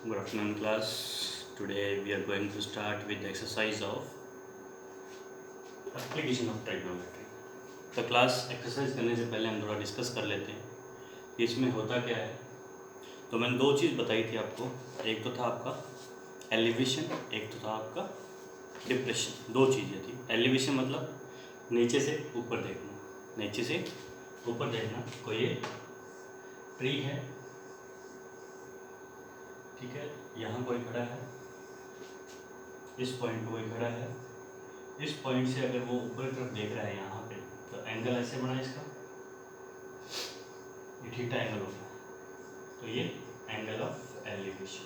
Good afternoon, class. Today we are going to start with the exercise of application of trigonometry. तो class exercise करने से पहले हम थोड़ा डिस्कस कर लेते हैं कि इसमें होता क्या है। तो मैंने दो चीज़ बताई थी आपको, एक तो था आपका एलिवेशन, एक तो था आपका डिप्रेशन। दो चीज़ें थी। एलिवेशन मतलब नीचे से ऊपर देखना, नीचे से ऊपर देखना। कोई ये ट्री है, ठीक है, यहाँ कोई खड़ा है, इस पॉइंट पे कोई खड़ा है, इस पॉइंट से अगर वो ऊपर की तरफ देख रहा है यहाँ पे, तो एंगल ऐसे बना इसका, ये थीटा एंगल होता है। तो ये एंगल ऑफ एलिवेशन,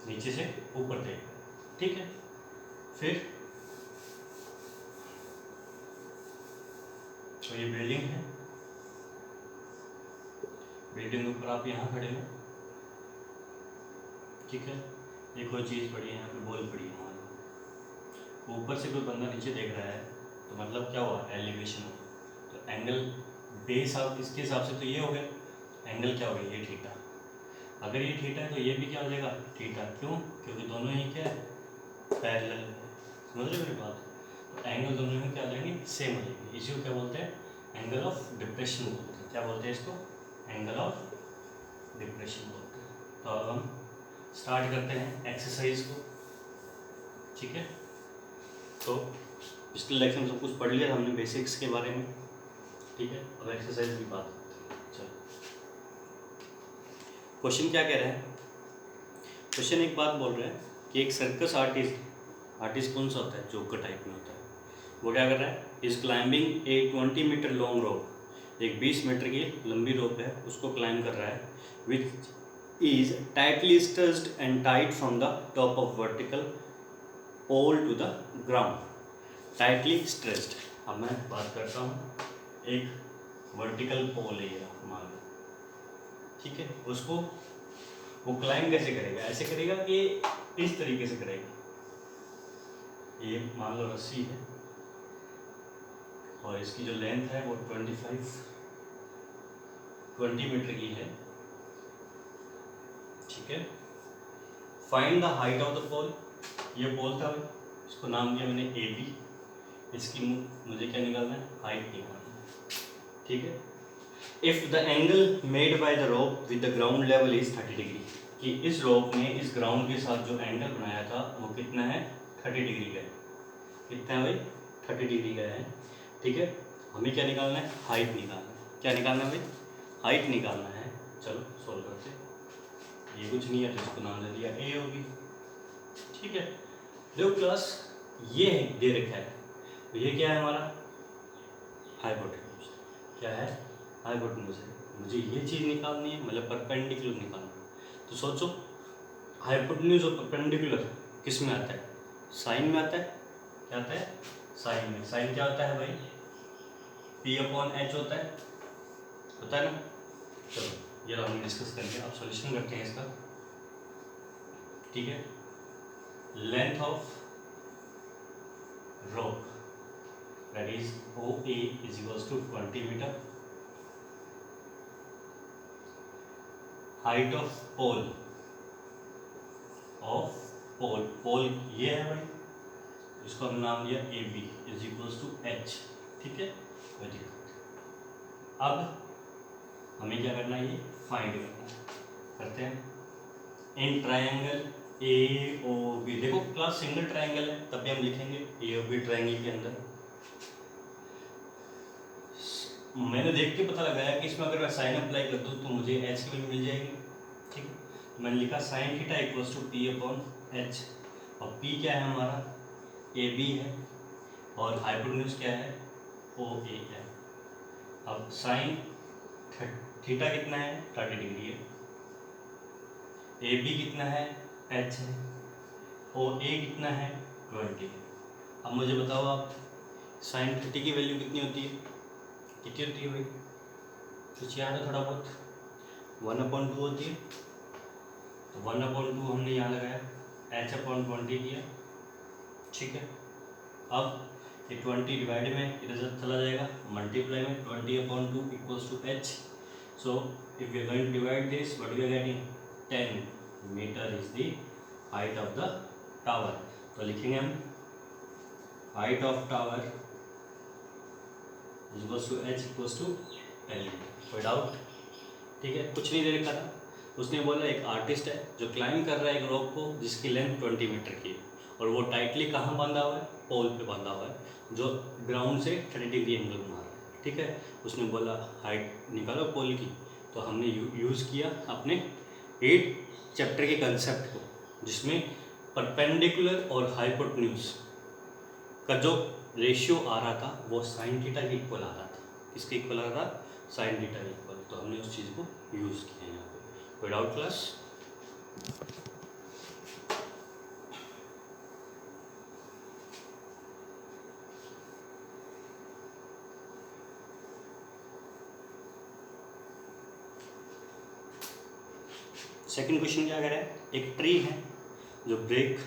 नीचे से ऊपर देख, ठीक है। फिर तो ये बिल्डिंग है, बिल्डिंग के ऊपर आप यहाँ खड़े हो, ठीक है। ये कोई चीज़ पड़ी है, यहाँ पे बॉल पड़ी है, हमारी ऊपर से कोई बंदा नीचे देख रहा है, तो मतलब क्या हुआ, एलिवेशन हुआ। तो एंगल बेस आप इसके हिसाब से तो ये हो गया, एंगल क्या हो गया, ये थीटा। अगर ये थीटा है तो ये भी क्या हो जाएगा, थीटा। क्यों? क्योंकि दोनों ही क्या है, पैरेलल है। समझ रहे मेरी बात? तो एंगल दोनों ही क्या हो जाएंगे, सेम हो जाएंगे। इसी को क्या बोलते हैं, एंगल ऑफ डिप्रेशन बोलते हैं। क्या बोलते हैं इसको, एंगल ऑफ डिप्रेशन बोलते हैं। तो अब हम स्टार्ट करते हैं एक्सरसाइज को, ठीक है। तो पिछले लेक्चर में सब कुछ पढ़ लिया था हमने बेसिक्स के बारे में, ठीक है। अब एक्सरसाइज की बात करते हैं। चलो, क्वेश्चन क्या कह रहा है। क्वेश्चन एक बात बोल रहा है कि एक सर्कस आर्टिस्ट कौन सा होता है, जोकर टाइप में होता है। वो क्या कर रहा है, is climbing a 20 meter long rope. एक 20 मीटर की लंबी रोप है, उसको क्लाइंब कर रहा है, विच is tightly stressed and tied from the top of vertical pole to the ground. Tightly stressed। अब मैं बात करता हूँ, एक वर्टिकल पोल है ये, मान लो, ठीक है। उसको वो क्लाइंब कैसे करेगा, ऐसे करेगा कि इस तरीके से करेगा। ये मान लो रस्सी है और इसकी जो लेंथ है वो 20 मीटर की है, ठीक है। Find the height of the pole. ये पोल था भाई, इसको नाम दिया मैंने ए बी। इसकी मुझे क्या निकालना है, हाइट निकालना है, ठीक है। If the angle made by the rope with the ground level is 30 degree, कि इस रोप ने इस ग्राउंड के साथ जो एंगल बनाया था वो कितना है, 30 डिग्री का है। कितना है भाई, 30 डिग्री का है, ठीक है। हमें क्या निकालना है, हाइट निकालना है। क्या निकालना है भाई, हाइट निकालना है। चलो सोल्व करते हैं। ये कुछ नहीं है तो इसको नाम दे दिया ए होगी, ठीक है। देखो क्लास, ये दे रखा है, तो ये क्या है हमारा, हाइपोटेन्यूज। क्या है, हाइपोटेन्यूज है। मुझे ये चीज़ निकालनी है, मतलब परपेंडिकुलर निकालना है। तो सोचो, हाइपोटेन्यूज और परपेंडिकुलर किस में आता है, साइन में आता है। क्या आता है, साइन में। साइन क्या होता है भाई, P/H होता है ना। चलो ये हम डिस्कस करेंगे, अब सॉल्यूशन करते हैं इसका, ठीक है। Length of rope that is OA is equals to 20 meter. Height of pole pole ये है भाई, इसको हम नाम दिया AB is equals to H, ठीक है। कोई दिक्कत। अब हमें क्या करना है, ये फाइंड करना है, करते हैं। इन ट्रायंगल AOB, देखो क्लास सिंगल ट्रायंगल है तभी हम लिखेंगे AOB ट्रायंगल के अंदर। मैंने देख के पता लगाया कि इसमें अगर मैं साइन अप्लाई कर दूँ तो मुझे एच की वैल्यू मिल जाएगी, ठीक है। तो मैंने लिखा sign theta equals to P/H, और P क्या है हमारा, AB है, और हाइपोटेन्यूज क्या है, OA है। अब साइन थीटा कितना है, 30 डिग्री है, AB कितना है, H है, OA कितना है, 20 है। अब मुझे बताओ आप, साइन 30 की वैल्यू कितनी होती है, कितनी होती है भाई, कुछ याद है थोड़ा बहुत, 1/2 होती है। तो 1/2 हमने यहाँ लगाया, H/20 किया, ठीक है। अब ये 20 डिवाइड में इधर चला जाएगा, मल्टीप्लाई में 20/2 equals to H। So if you are going to divide this, what we are getting, 10 meter is the height of the tower. तो लिखेंगे हम height of tower equals to h equals to 10 meter. कोई doubt? ठीक है, कुछ नहीं दे रखा था। उसने बोला एक आर्टिस्ट है जो क्लाइंब कर रहा है एक रॉक को जिसकी लेंथ 20 मीटर की है और वो टाइटली कहाँ बांधा हुआ है? पोल पे बांधा हुआ है जो ग्राउंड से 30 डिग्री एंगल बना रहा है। ठीक है, उसने बोला हाइट निकालो पोल की, तो हमने यूज़ किया अपने 8 चैप्टर के कंसेप्ट को जिसमें परपेंडिकुलर और हाइपोटेन्यूज का जो रेशियो आ रहा था वो साइन थीटा के इक्वल आ रहा था। किसके इक्वल आ रहा था? साइन थीटा के इक्वल। तो हमने उस चीज़ को यूज़ किया यहाँ पे। कोई डाउट क्लास? सेकंड क्वेश्चन क्या कह रहा है? एक ट्री है जो break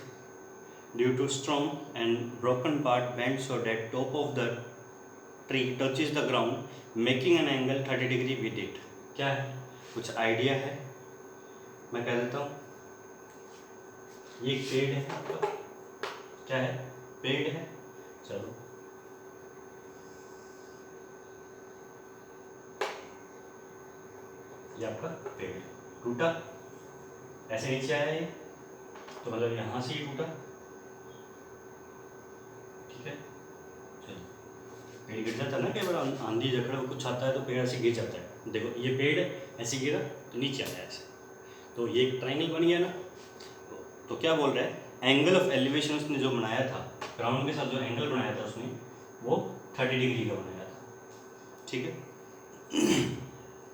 due to strong and broken part bend so that top of the tree touches the ground making an angle 30 degree with it. क्या है? कुछ आइडिया है? मैं कह देता हूँ ये एक पेड़ है आपका। क्या है? पेड़ है। चलो ये आपका पेड़ टूटा, ऐसे नीचे आया ये, तो मतलब यहाँ से ही टूटा। ठीक है, चलो पेड़ गिर जाता है ना, कई बार आंधी झगड़ा कुछ आता है तो पेड़ ऐसे गिर जाता है। देखो ये पेड़ है, ऐसे गिरा तो नीचे आया ऐसे, तो ये एक ट्रायंगल बन गया ना। तो क्या बोल रहा है? एंगल ऑफ एलिवेशन उसने जो बनाया था ग्राउंड के साथ, जो एंगल बनाया था उसने वो 30 डिग्री का बनाया था। ठीक है,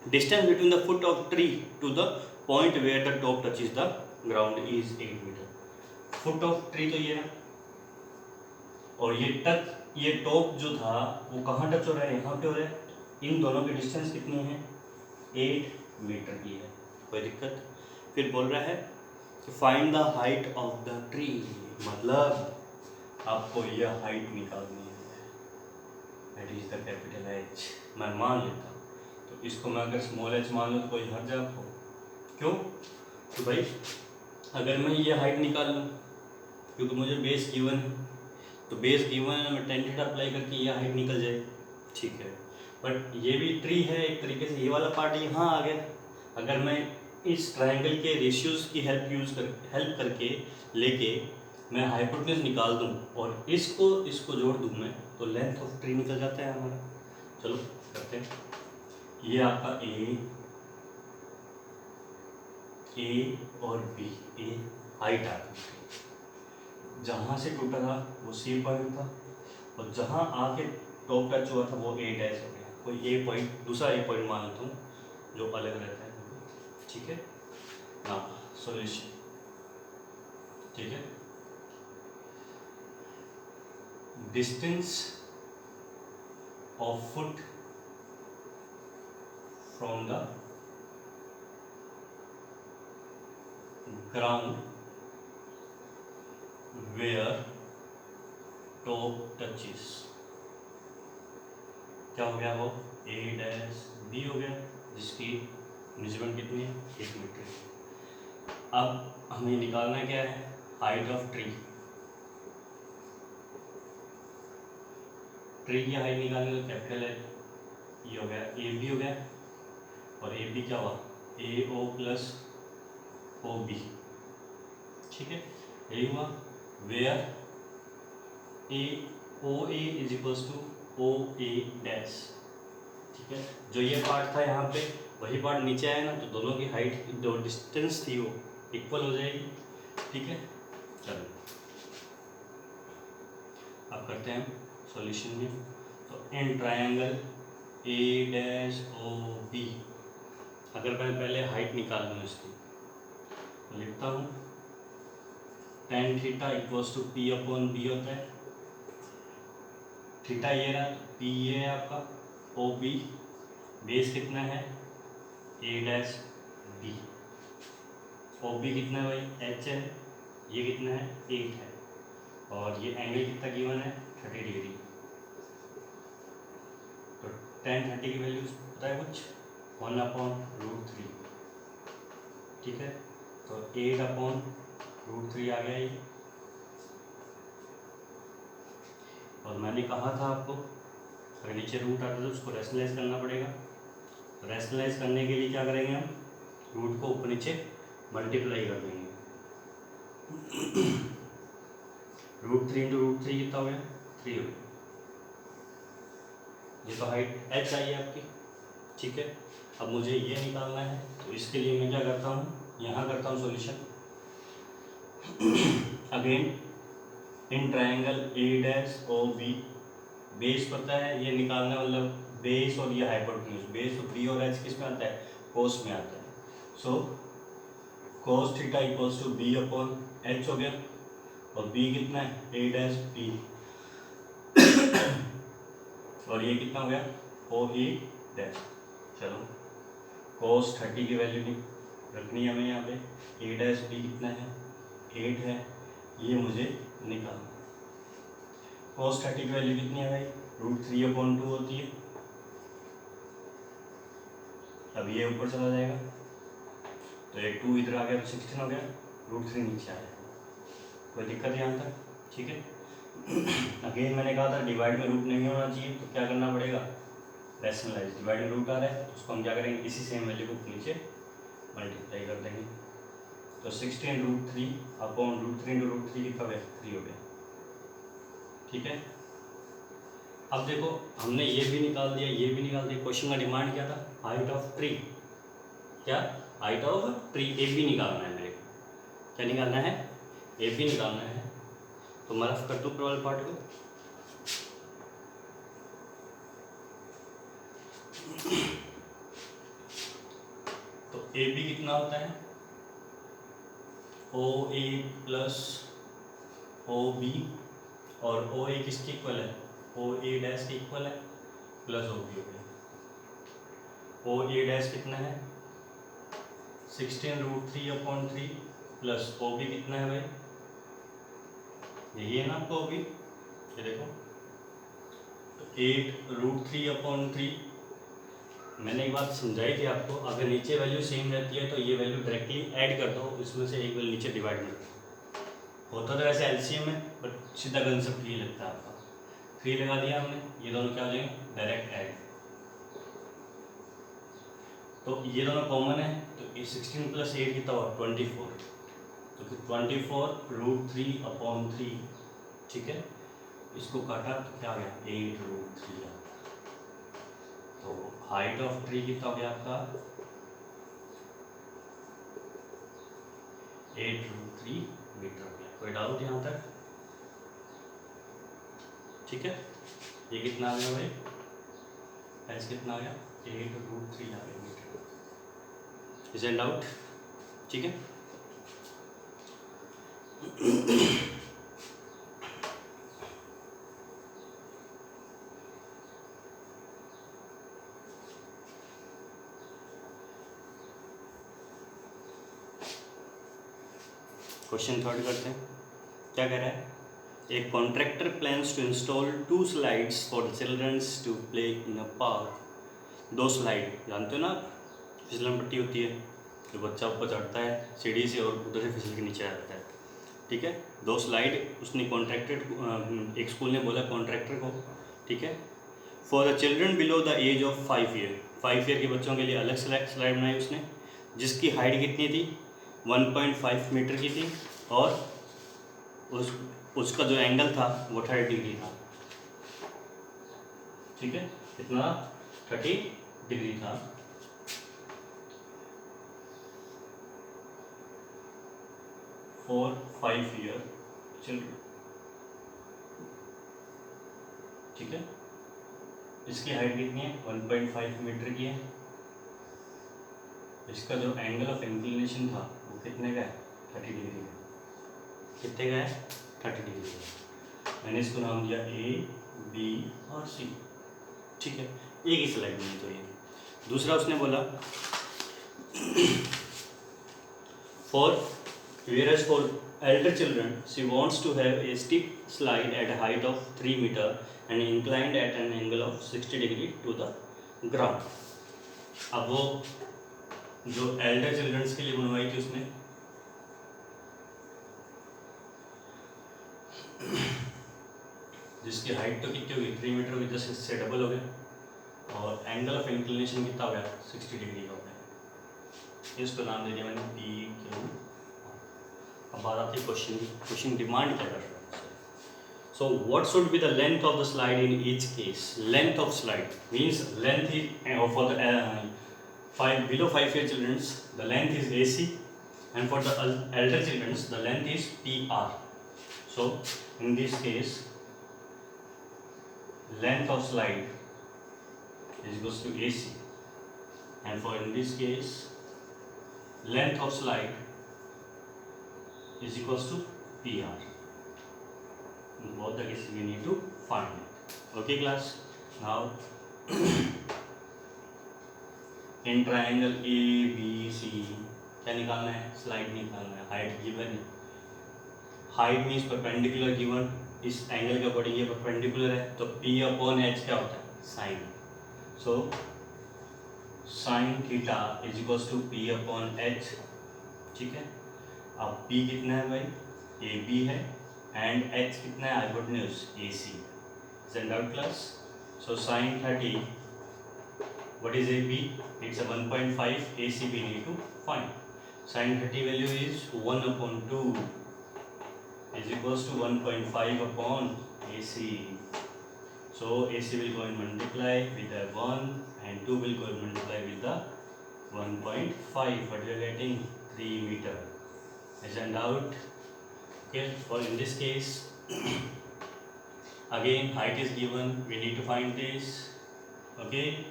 distance between the foot of tree to the point where the top touches the ground is 8 meter. Foot of tree तो ये ना, और ये टॉप जो था वो कहाँ टच हो रहा है? यहाँ पे हो रहा है। इन दोनों की डिस्टेंस कितनी है? 8 मीटर की है। कोई दिक्कत? फिर बोल रहा है कि find the height of the tree, मतलब आपको यह हाइट निकालनी है। That is the capital H. मैं मान लेता हूँ, तो इसको मैं अगर स्मॉल एच मान लूँ तो कोई हर्ज आपको? क्यों? तो भाई अगर मैं ये हाइट निकाल लूँ, क्योंकि मुझे बेस गिवन है, तो बेस गिवन है, मैं टेन थीटा अप्लाई करके ये हाइट निकल जाए। ठीक है, बट ये भी ट्री है एक तरीके से, ये वाला पार्ट यहाँ आ गया। अगर मैं इस ट्रायंगल के रेशियोज की हेल्प करके लेके मैं हाइपोटेन्यूज निकाल दूँ और इसको जोड़ दूँ मैं, तो लेंथ ऑफ ट्री निकल जाता है हमारा। चलो करते हैं। ये आपका ए और बी, ए हाइट आ गई। जहाँ से टूटा था वो सी पॉइंट था और जहाँ आके टॉप टच हुआ था वो ए डैश हो गया। कोई ए पॉइंट, दूसरा ए पॉइंट मान लेता हूँ जो अलग रहता है। ठीक है ना, सॉल्यूशन। ठीक है, distance of foot from the ground where top touches. क्या हो गया? वो ए डैश बी हो गया, जिसकी मेजरमेंट कितनी है? 1 मीटर। अब हमें निकालना क्या है? Height of tree. ट्री की हाइट निकालने का कैपिटल है, ये हो गया ए बी हो गया, और ए बी क्या हुआ? A O plus O B. ठीक है, यही हुआ। Where A O A is equals to O A dash. ठीक है, जो ये पार्ट था यहाँ पे वही पार्ट नीचे आया ना, तो दोनों की हाइट जो डिस्टेंस थी वो इक्वल हो जाएगी। ठीक है, चलो अब करते हैं सॉल्यूशन में। तो in triangle A dash O B, अगर मैं पहले हाइट निकाल लूँ इसकी, तो लिखता हूँ tan theta equals to P upon B होता है। थीटा ये रहा, तो पी ये है आपका, ओ बी, बेस कितना है? ए डैश बी। ओ बी कितना है भाई? एच है। ये कितना है? 8 है। और ये एंगल कितना गिवन है? 30 डिग्री। तो tan 30 की वैल्यू पता है कुछ? 1/√3। ठीक है, तो 8/√3 आ गया ये। और मैंने कहा था आपको अगर नीचे रूट आता है तो उसको रैशनलाइज करना पड़ेगा। रैशनलाइज करने के लिए क्या करेंगे हम, रूट को ऊपर नीचे मल्टीप्लाई कर देंगे। √3 × √3 कितना हो गया, 3 हो गया। ये तो हाइट h आई है आपकी, ठीक है। अब मुझे ये निकालना है, तो इसके लिए मैं क्या करता हूँ, यहाँ करता हूँ solution. Again in triangle A'OB, base पता है ये निकालना, मतलब बेस और ये हाइपोटेन्यूज, बेस और B और H किस में आता है, कोस में आता है। सो cos θ = B/H हो गया, और B कितना है, A'(B) और ये कितना हो गया, OE'। चलो cos 30 की वैल्यू रखनी है हमें यहाँ पे, A'(B) कितना है, 8 है, ये मुझे निकालना। cos 30 की वैल्यू कितनी है भाई, √3/2 होती है। अब ये ऊपर चला जाएगा, तो एक 2 इधर आ गया तो 16 हो गया, √3 नीचे आया। कोई दिक्कत है यहाँ तक, ठीक है। अगेन मैंने कहा था डिवाइड में रूट नहीं होना चाहिए, तो क्या करना पड़ेगा, रैशनलाइज। डिवाइड में रूट आ रहा है तो उसको हम क्या करेंगे, इसी सेम वैल्यू को नीचे मल्टीप्लाई कर देंगे। तो 16√3/√3 × √3 कितना हो गया, 3 हो गया, ठीक है। अब देखो हमने ये भी निकाल दिया, ये भी निकाल दिया। क्वेश्चन का डिमांड क्या था, हाइट ऑफ ट्री, क्या height of tree, A B निकालना है मेरे को। क्या निकालना है, ए बी निकालना है। तो मैं रफ कर दूँ प्रॉब्लम पार्ट को। तो ए बी कितना होता है, OA + OB, और OA किसके इक्वल है, OA' के इक्वल है, प्लस OB हो गया। OA' कितना है, 16√3/3 प्लस OB कितना है भाई, यही है ना आपको OB, ये देखो। तो 8√3/3, मैंने एक बात समझाई थी आपको, अगर नीचे वैल्यू सेम रहती है तो ये वैल्यू डायरेक्टली ऐड कर दो, इसमें से एक वैल्यू नीचे डिवाइड में होता तो वैसे एलसीएम है, बट सीधा कंसेप्ट ये लगता है आपका। 3 लगा दिया हमने, ये दोनों क्या हो जाएंगे, डायरेक्ट ऐड। तो ये दोनों कॉमन है, तो 16 + 8 कितना हुआ, 24। तो 24√3/3, ठीक है। इसको काटा तो क्या आ गया, 8√3 आता। तो हाइट ऑफ ट्री कितना हो गया आपका, 8√3 मीटर हो गया। कोई डाउट यहाँ तक, ठीक है। ये कितना आ गया भाई, एच कितना आ गया, 8√3 आ गया मीटर। इज एन डाउट, ठीक है। क्वेश्चन थर्ड करते हैं। क्या कह रहा है, एक contractor plans to install 2 slides for the childrens to play in a park. 2 slide जानते हो ना, फिसलन पट्टी होती है, जो बच्चा ऊपर चढ़ता है सीढ़ी से और उधर से फिसल के नीचे आ जाता है, ठीक है। 2 स्लाइड उसने कॉन्ट्रैक्टेड, एक स्कूल ने बोला कॉन्ट्रैक्टर को, ठीक है। For the children below the age of 5 year, 5 year के बच्चों के लिए अलग स्लाइड बनाई उसने, जिसकी हाइट कितनी थी, 1.5 मीटर की थी, और उसका जो एंगल था वो 30 डिग्री था, ठीक है। कितना, 30 डिग्री था। फॉर 5 ईयर चिल्ड्रन, ठीक है। इसकी हाइट कितनी है, 1.5 मीटर की है। इसका जो एंगल ऑफ इंक्लिनेशन था वो कितने का है, 30 डिग्री का। कितने का है, 30 डिग्री का। मैंने इसको नाम दिया A, B और C, ठीक है। एक ही स्लाइड में, तो ये दूसरा उसने बोला for elder children she wants to have a steep slide at a height of 3 meter and inclined at an angle of 60 degree to the ground। अब वो जो एल्डर चिल्ड्रंस के लिए बनवाई थी उसने, जिसकी हाइट तो कितनी होगी 3 मीटर होगी, जस्ट इससे डबल हो गया, और एंगल ऑफ इंक्लिनेशन कितना हो गया 60 डिग्री का हो गया। इसको नाम दे दिया मैंने पी क्यू। अब बात आती है क्वेश्चन डिमांड क्या कर रहा है। So what should be the length of the slide in each case? Length of slide means length is for the below 5 year children the length is AC, and for the elder children the length is PR. So in this case length of slide is equals to AC, and for in this case length of slide is equals to PR. Both the cases we need to find it. Okay class, now in triangle ABC क्या निकालना है, slide निकालना है, height given है, height means perpendicular given, इस angle के according ये perpendicular है, तो P अपॉन H क्या होता है sine, so sine theta is equals to P upon H, ठीक है। अब P कितना है भाई, AB है, and H कितना है hypotenuse AC, send out class, so sin 30 what is AB, it's a 1.5, AC we need to find, sin 30 value is 1 upon 2 is equals to 1.5 upon AC, so AC will go and multiply with the 1 and 2 will go and multiply with the 1.5, but we are getting 3 meter, send out. Okay, for in this case again height is given, we need to find this. Okay,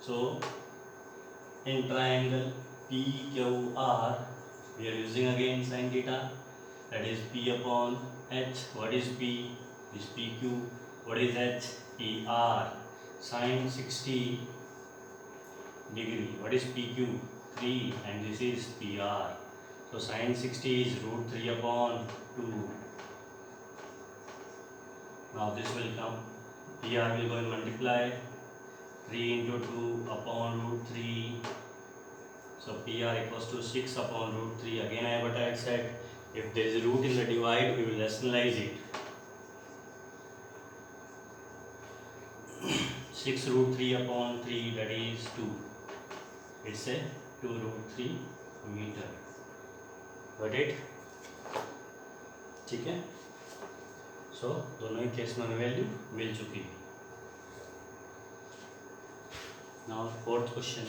so in triangle PQR we are using again sin theta, that is P upon H. What is P? Is PQ. What is H? PR. Sin 60 degree. What is PQ? 3, and this is PR. So sin 60 is root 3 upon 2. Now this will come, PR will go and multiply 3 into 2 upon root 3. So PR equals to 6 upon root 3. Again I have what I had said, if there is a root in the divide we will rationalize it. 6 root 3 upon 3, that is 2. It's a 2 root 3 meter. Got it? ठीक है, सो दोनों ही case में value मिल चुकी है। Now fourth question,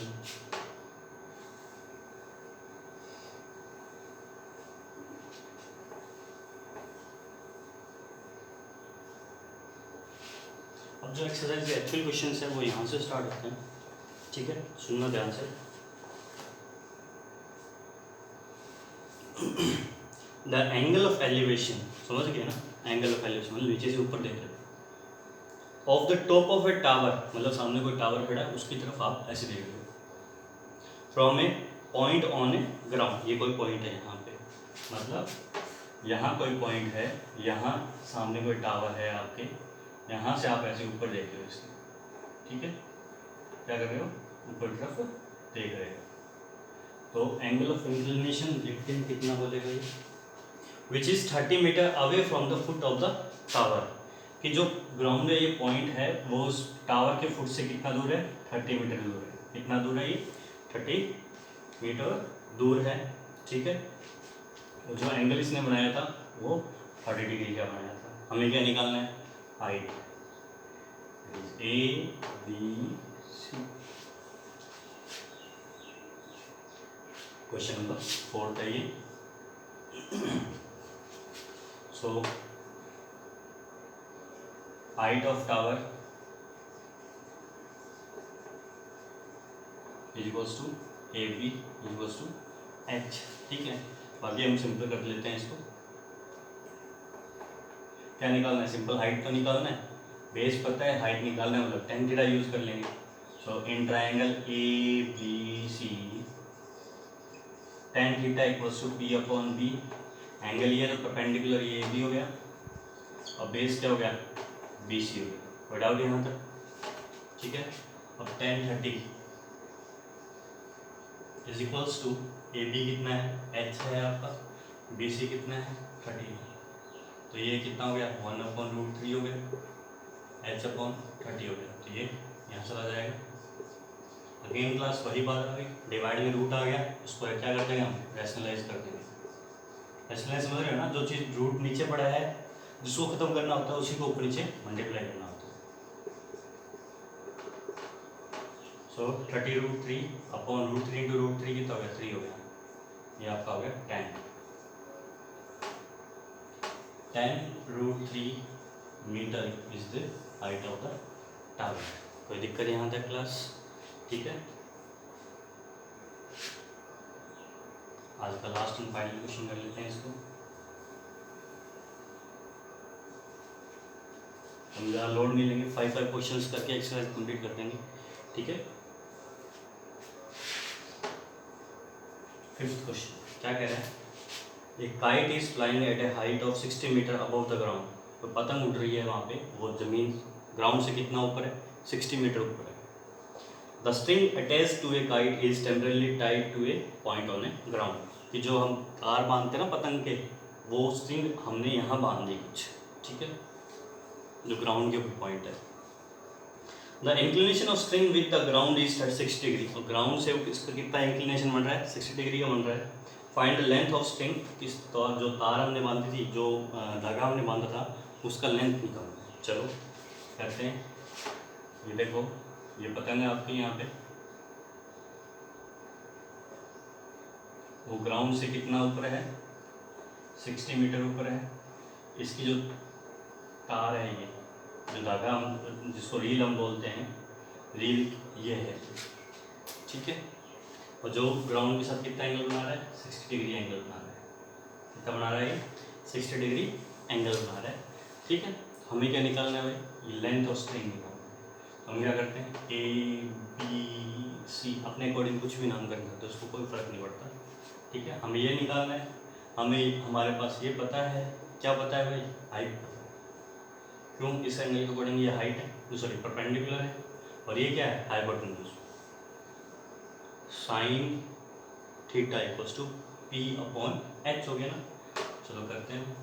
अब जो exercise के actual questions है वो यहाँ से स्टार्ट होते हैं, ठीक है, सुनना ध्यान से। द एंगल ऑफ एलिवेशन, समझ गए ना, एंगल ऑफ एलिवेशन मतलब नीचे से ऊपर देख रहे हो, of the top of A tower, मतलब सामने कोई टावर खड़ा है उसकी तरफ आप ऐसे देख रहे हो, from A point on a ground, ये कोई पॉइंट है यहाँ पे, मतलब यहाँ कोई पॉइंट है, यहाँ सामने कोई टावर है आपके, यहाँ से आप ऐसे ऊपर देख रहे हो इसके, ठीक है, क्या कर रहे हो, ऊपर तरफ देख रहे हो, तो एंगल ऑफ इंक्लिनेशन देखते हैं कितना बोलेगा ये, which is 30 meter away from the foot of the tower, कि जो ग्राउंड में ये पॉइंट है वो उस टावर के फुट से कितना दूर है, 30 मीटर दूर है, कितना दूर है ये, 30 मीटर दूर है, ठीक है। तो जो एंगल इसने बनाया था वो 30 डिग्री का बनाया था, हमें क्या निकालना है, हाइट, ABC। क्वेश्चन नंबर 4 है ये। So height of tower is equals to AB is equals to H, ठीक है। बाकी हम सिंपल कर लेते हैं इसको, क्या निकालना है, सिंपल हाइट तो निकालना है, बेस पता है, हाइट निकालना है, मतलब tan थीटा यूज कर लेंगे। So in triangle ABC tan theta equals to P upon B, angle ये तो परपेंडिकुलर ये AB हो गया और बेस क्या हो गया, BC हो गया, कोई डाउट यहाँ तक, ठीक है। अब tan 30 is equals to AB कितना है, H है आपका, BC कितना है 30, तो ये कितना हो गया 1/√3 हो गया, h/30 हो गया, तो ये यहाँ चला जाएगा। अगेन क्लास वही बात आ गई, डिवाइड में रूट आ गया, उसको क्या कर देंगे हम, रैशनलाइज कर देंगे। रैशनलाइज समझ रहे हो ना, जो चीज़ रूट नीचे पड़ा है जिसको खत्म करना होता है उसी को ऊपर नीचे मल्टीप्लाई करना होता है। सो 30√3/√3 × √3 कितना हो गया, 3 हो गया, ये आपका हो गया 10√3 meter is the height of the tower. कोई दिक्कत यहाँ तक क्लास, ठीक है। आज का लास्ट एंड फाइनल क्वेश्चन कर लेते हैं इसको। हम ज़्यादा लोड नहीं लेंगे, 5 क्वेश्चंस करके एक्सरसाइज कंप्लीट कर देंगे, ठीक है। 5th क्वेश्चन क्या कह रहा है, a kite is flying at a height of 60 meter above the ground. तो पतंग उड़ रही है वहाँ पे, वो जमीन ग्राउंड से कितना ऊपर है, 60 मीटर ऊपर है। The string attach to a kite is temporarily tied to a point on a ground. कि जो हम तार बांधते हैं ना पतंग के, वो स्ट्रिंग हमने यहाँ बांध दी कुछ, ठीक है, जो ग्राउंड के पॉइंट है। The inclination of string with the ground is 36 degree. और ग्राउंड से इसका कितना इंक्लिनेशन बन रहा है, 60 डिग्री का बन रहा है। Find the length of string, किस जो तार हमने बांधी थी, जो धागा हमने बांधा था, उसका लेंथ निकालना। चलो करते हैं। ये देखो, ये पतंग है आपकी, यहाँ पे वो ग्राउंड से कितना ऊपर है, 60 मीटर ऊपर है। इसकी जो तार है, ये जो धागा हम जिसको रील हम बोलते हैं, रील ये है, ठीक है। और जो ग्राउंड के साथ कितना एंगल बना रहा है, 60 डिग्री एंगल बना रहा है। कितना बना रहा है, 60 डिग्री एंगल बना रहा है, ठीक है। हमें क्या निकालना है भाई, ये लेंथ ऑफ स्ट्रिंग निकालना है। हम क्या करते हैं, ABC अपने अकॉर्डिंग कुछ भी नाम कर सकते हैं, उसको कोई फर्क नहीं पड़ता, ठीक है। हमें ये निकालना है। हमें हमारे पास ये पता है, क्या पता है भाई, हाइट पता है। क्यों, इस एंगल के अकॉर्डिंग ये हाइट है, सॉरी परपेंडिकुलर है, और ये क्या है, hypotenuse. Sine theta equals to P/H हो गया ना। चलो करते हैं।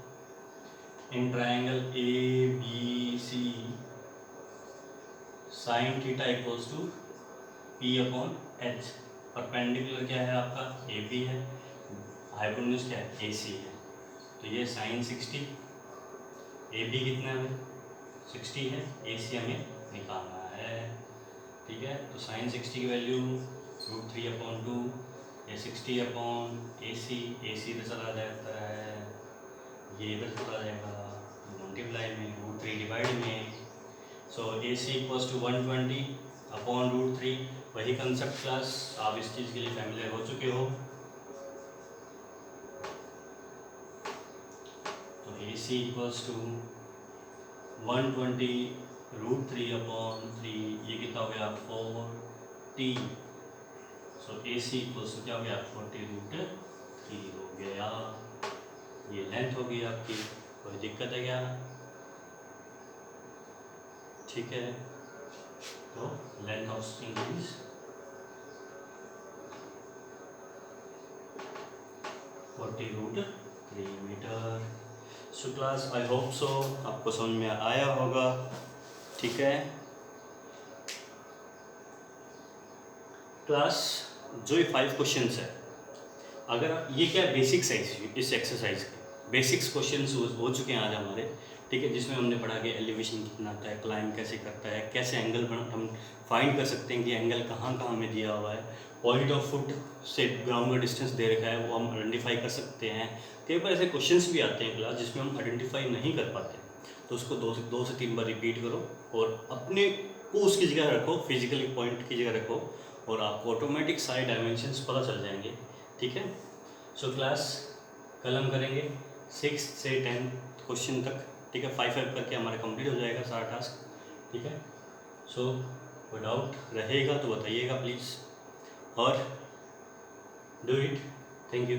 In triangle ABC sine theta equals to P/H। Perpendicular क्या है आपका, AB है, हाइपोटेन्यूज क्या है, AC है। तो ये साइन 60, AB कितना है, 60 है, AC हमें निकालना है, ठीक है। तो साइन 60 की वैल्यू √3/2, ये 60/AC, AC इधर चला जाता है, ये इधर चला जाएगा, मल्टीप्लाई में √3 डिवाइड में। सो AC इक्वल्स टू 120/√3। वही कंसेप्ट क्लास, आप इस चीज़ के लिए फैमिलियर हो चुके हो। तो AC इक्वल्स टू 120√3/3, ये कितना हो गया, 40। सो AC इक्वल्स टू क्या हो गया, 40√3 हो गया। ये लेंथ हो गई आपकी, कोई दिक्कत है क्या, ठीक है। तो length of string is 40√3 meter. So class, I hope so आपको समझ में आया होगा, ठीक है क्लास। जो ये 5 क्वेश्चंस है, अगर ये क्या बेसिक्स है इस एक्सरसाइज के, बेसिक्स क्वेश्चंस हो चुके हैं आज हमारे, ठीक है। जिसमें हमने पढ़ा कि एलिवेशन कितना आता है, क्लाइंब कैसे करता है, कैसे एंगल हम फाइंड कर सकते हैं कि एंगल कहाँ कहाँ में दिया हुआ है, पॉइंट ऑफ फुट से ग्राउंड का डिस्टेंस दे रखा है, वो हम आइडेंटिफाई कर सकते हैं। कई बार ऐसे क्वेश्चंस भी आते हैं क्लास जिसमें हम आइडेंटिफाई नहीं कर पाते, तो उसको 2 से 3 बार रिपीट करो और अपने को उसकी जगह रखो, फिजिकल पॉइंट की जगह रखो, और आपको ऑटोमेटिक सारे डायमेंशंस पता चल जाएंगे, ठीक है। सो क्लास, कल हम करेंगे 6 से 10 क्वेश्चन तक, ठीक है। 5 करके हमारा कंप्लीट हो जाएगा सारा टास्क, ठीक है। सो कोई डाउट रहेगा तो बताइएगा प्लीज़, और डू इट। Thank you.